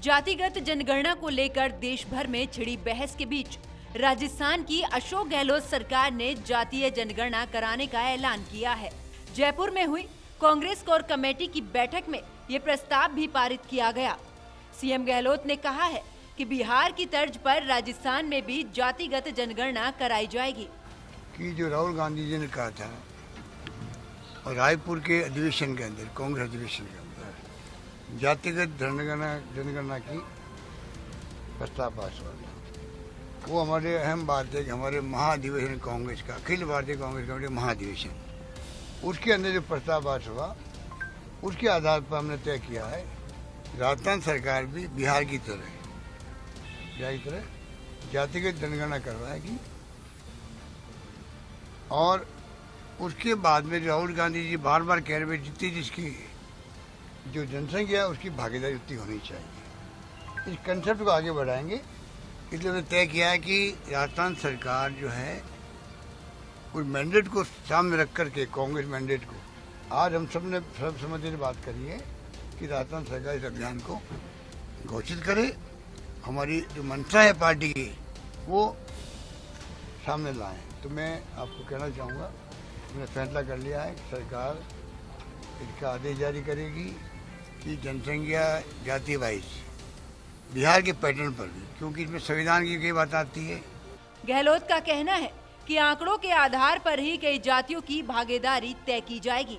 जातिगत जनगणना को लेकर देश भर में छिड़ी बहस के बीच राजस्थान की अशोक गहलोत सरकार ने जातीय जनगणना कराने का ऐलान किया है। जयपुर में हुई कांग्रेस कोर कमेटी की बैठक में ये प्रस्ताव भी पारित किया गया। सीएम गहलोत ने कहा है कि बिहार की तर्ज पर राजस्थान में भी जातिगत जनगणना कराई जाएगी। कि जो राहुल गांधी जी ने कहा था और रायपुर के अधिवेशन के अंदर, कांग्रेस अधिवेशन के अंदर जातिगत जनगणना की प्रस्ताव पास हुआ था, वो हमारे अहम बात है कि हमारे महाधिवेशन कांग्रेस का, अखिल भारतीय कांग्रेस कमेटी महाधिवेशन, उसके अंदर जो प्रस्ताव पास हुआ उसके आधार पर हमने तय किया है राजस्थान सरकार भी बिहार की तरह जातिगत जनगणना करवाएगी। और उसके बाद में राहुल गांधी जी बार बार कह रहे जितनी जिसकी जो जनसंख्या है उसकी भागीदारी उतनी होनी चाहिए। इस कंसेप्ट को आगे बढ़ाएंगे, इसलिए हमने तय किया है कि राजस्थान सरकार जो है उस मैंडेट को सामने रख करके, कांग्रेस मैंडेट को, आज हम सब ने सर्वसम्मति से बात करी है कि राजस्थान सरकार इस अभियान को घोषित करे। हमारी जो मंशा है पार्टी की वो सामने लाएं। तो मैं आपको कहना चाहूँगा, हमने फैसला कर लिया है कि सरकार इसका आदेश जारी करेगी कि जनसंख्या जाति वाइज बिहार के पैटर्न पर भी, क्योंकि इसमें संविधान की कई बात आती है। गहलोत का कहना है कि आंकड़ों के आधार पर ही कई जातियों की भागीदारी तय की जाएगी।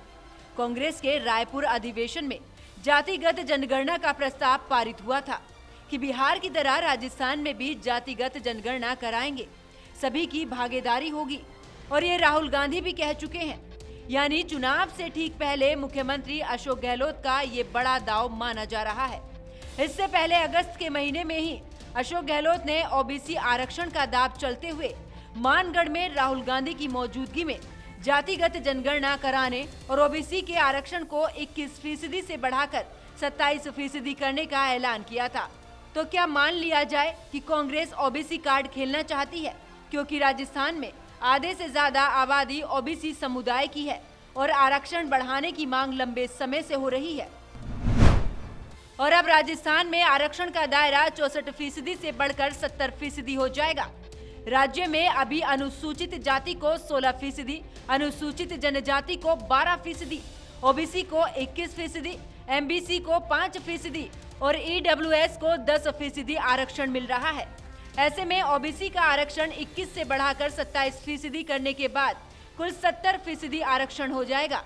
कांग्रेस के रायपुर अधिवेशन में जातिगत जनगणना का प्रस्ताव पारित हुआ था कि बिहार की तरह राजस्थान में भी जातिगत जनगणना कराएंगे, सभी की भागीदारी होगी। और ये राहुल गांधी भी कह चुके हैं, यानी चुनाव से ठीक पहले मुख्यमंत्री अशोक गहलोत का ये बड़ा दांव माना जा रहा है। इससे पहले अगस्त के महीने में ही अशोक गहलोत ने ओबीसी आरक्षण का दांव चलते हुए मानगढ़ में राहुल गांधी की मौजूदगी में जातिगत जनगणना कराने और ओबीसी के आरक्षण को 21% से बढ़ाकर 27% करने का ऐलान किया था। तो क्या मान लिया जाए कि कांग्रेस ओबीसी कार्ड खेलना चाहती है, क्योंकि राजस्थान में आधे से ज्यादा आबादी ओबीसी समुदाय की है और आरक्षण बढ़ाने की मांग लंबे समय से हो रही है। और अब राजस्थान में आरक्षण का दायरा 64% से बढ़कर 70% हो जाएगा। राज्य में अभी अनुसूचित जाति को 16%, अनुसूचित जनजाति को 12%, ओबीसी को 21%, एमबीसी को 5% और ईडब्ल्यूएस को 10% आरक्षण मिल रहा है। ऐसे में ओबीसी का आरक्षण 21 से बढ़ाकर 27% करने के बाद कुल 70% आरक्षण हो जाएगा।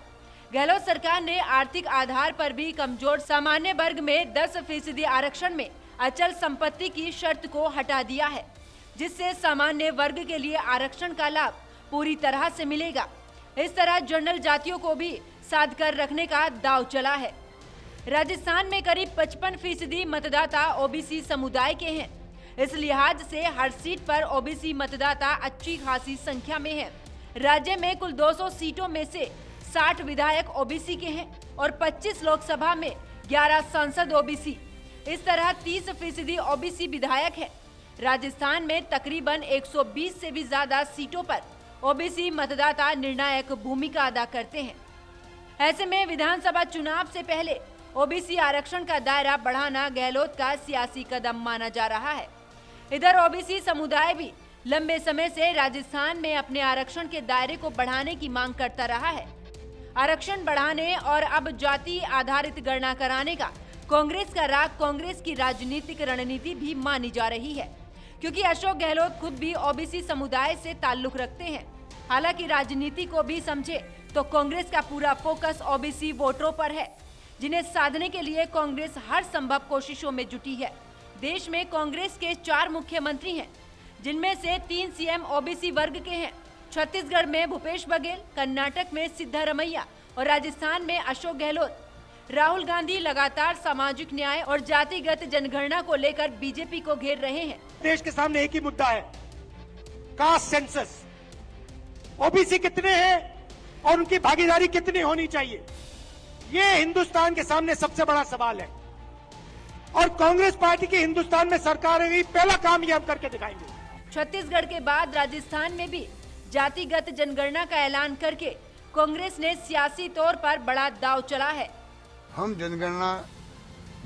गहलोत सरकार ने आर्थिक आधार पर भी कमजोर सामान्य वर्ग में 10% आरक्षण में अचल संपत्ति की शर्त को हटा दिया है, जिससे सामान्य वर्ग के लिए आरक्षण का लाभ पूरी तरह से मिलेगा। इस तरह जनरल जातियों को भी साध कर रखने का दांव चला है। राजस्थान में करीब 55% मतदाता ओबीसी समुदाय के हैं। इस लिहाज से हर सीट पर ओबीसी मतदाता अच्छी खासी संख्या में है। राज्य में कुल 200 सीटों में से 60 विधायक ओबीसी के हैं और 25 लोकसभा में 11 सांसद ओबीसी। इस तरह 30% ओबीसी विधायक है। राजस्थान में तकरीबन 120 से भी ज्यादा सीटों पर ओबीसी मतदाता निर्णायक भूमिका अदा करते हैं। ऐसे में विधानसभा चुनाव से पहले ओबीसी आरक्षण का दायरा बढ़ाना गहलोत का सियासी कदम माना जा रहा है। इधर ओबीसी समुदाय भी लंबे समय से राजस्थान में अपने आरक्षण के दायरे को बढ़ाने की मांग करता रहा है। आरक्षण बढ़ाने और अब जाति आधारित गणना कराने का कांग्रेस का राग कांग्रेस की राजनीतिक रणनीति भी मानी जा रही है, क्योंकि अशोक गहलोत खुद भी ओबीसी समुदाय से ताल्लुक रखते हैं। हालांकि राजनीति को भी समझे तो कांग्रेस का पूरा फोकस ओबीसी वोटरों पर है, जिन्हें साधने के लिए कांग्रेस हर संभव कोशिशों में जुटी है। देश में कांग्रेस के 4 मुख्यमंत्री हैं, जिनमें से 3 सीएम ओबीसी वर्ग के हैं। छत्तीसगढ़ में भूपेश बघेल, कर्नाटक में सिद्धारमैया और राजस्थान में अशोक गहलोत। राहुल गांधी लगातार सामाजिक न्याय और जातिगत जनगणना को लेकर बीजेपी को घेर रहे हैं। देश के सामने एक ही मुद्दा है, कास्ट सेंसस। ओबीसी कितने हैं और उनकी भागीदारी कितनी होनी चाहिए, ये हिंदुस्तान के सामने सबसे बड़ा सवाल है। और कांग्रेस पार्टी की हिंदुस्तान में सरकार है, पहला काम ये हम करके दिखाएंगे। छत्तीसगढ़ के बाद राजस्थान में भी जातिगत जनगणना का ऐलान करके कांग्रेस ने सियासी तौर पर बड़ा दांव चला है। हम जनगणना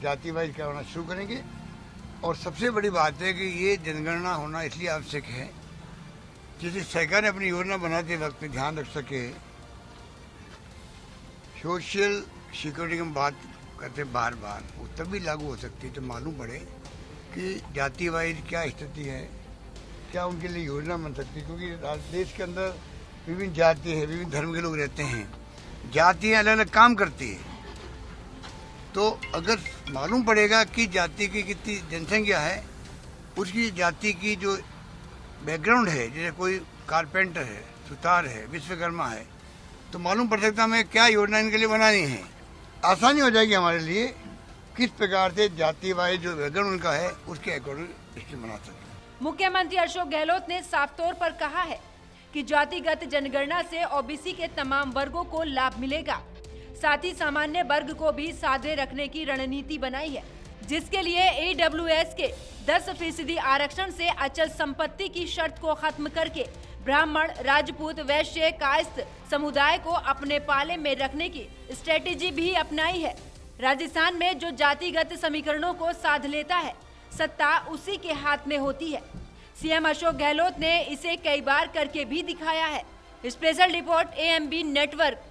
जाति वाइज करवाना शुरू करेंगे और सबसे बड़ी बात है कि ये जनगणना होना इसलिए आवश्यक है जिससे सरकार ने अपनी योजना बनाते वक्त ध्यान रख सके। सोशल सिक्योरिटी की हम बात करते बार बार, वो तभी लागू हो सकती है तो मालूम पड़े कि जाति वाइज क्या स्थिति है, क्या उनके लिए योजना बन सकती है। क्योंकि देश के अंदर विभिन्न जाति है, विभिन्न धर्म के लोग रहते हैं, जातियाँ अलग अलग काम करती है। तो अगर मालूम पड़ेगा कि जाति की कितनी जनसंख्या है, उसकी जाति की जो बैकग्राउंड है, जैसे कोई कारपेंटर है, सुतार है, विश्वकर्मा है, तो मालूम पड़ सकता हमें क्या योजना इनके लिए बनानी है। आसानी हो जाएगी हमारे लिए किस प्रकार से जाति वाइज जो बैकग्राउंड उनका है उसके अकॉर्डिंग स्कीम बना सकते। मुख्यमंत्री अशोक गहलोत ने साफ तौर पर कहा है कि जातिगत जनगणना से ओबीसी के तमाम वर्गों को लाभ मिलेगा। साथ ही सामान्य वर्ग को भी साधे रखने की रणनीति बनाई है, जिसके लिए ईडब्ल्यूएस के 10% आरक्षण से अचल संपत्ति की शर्त को खत्म करके ब्राह्मण, राजपूत, वैश्य, कायस्थ समुदाय को अपने पाले में रखने की स्ट्रेटेजी भी अपनाई है। राजस्थान में जो जातिगत समीकरणों को साध लेता है, सत्ता उसी के हाथ में होती है। सीएम अशोक गहलोत ने इसे कई बार करके भी दिखाया है। Special report AMB network.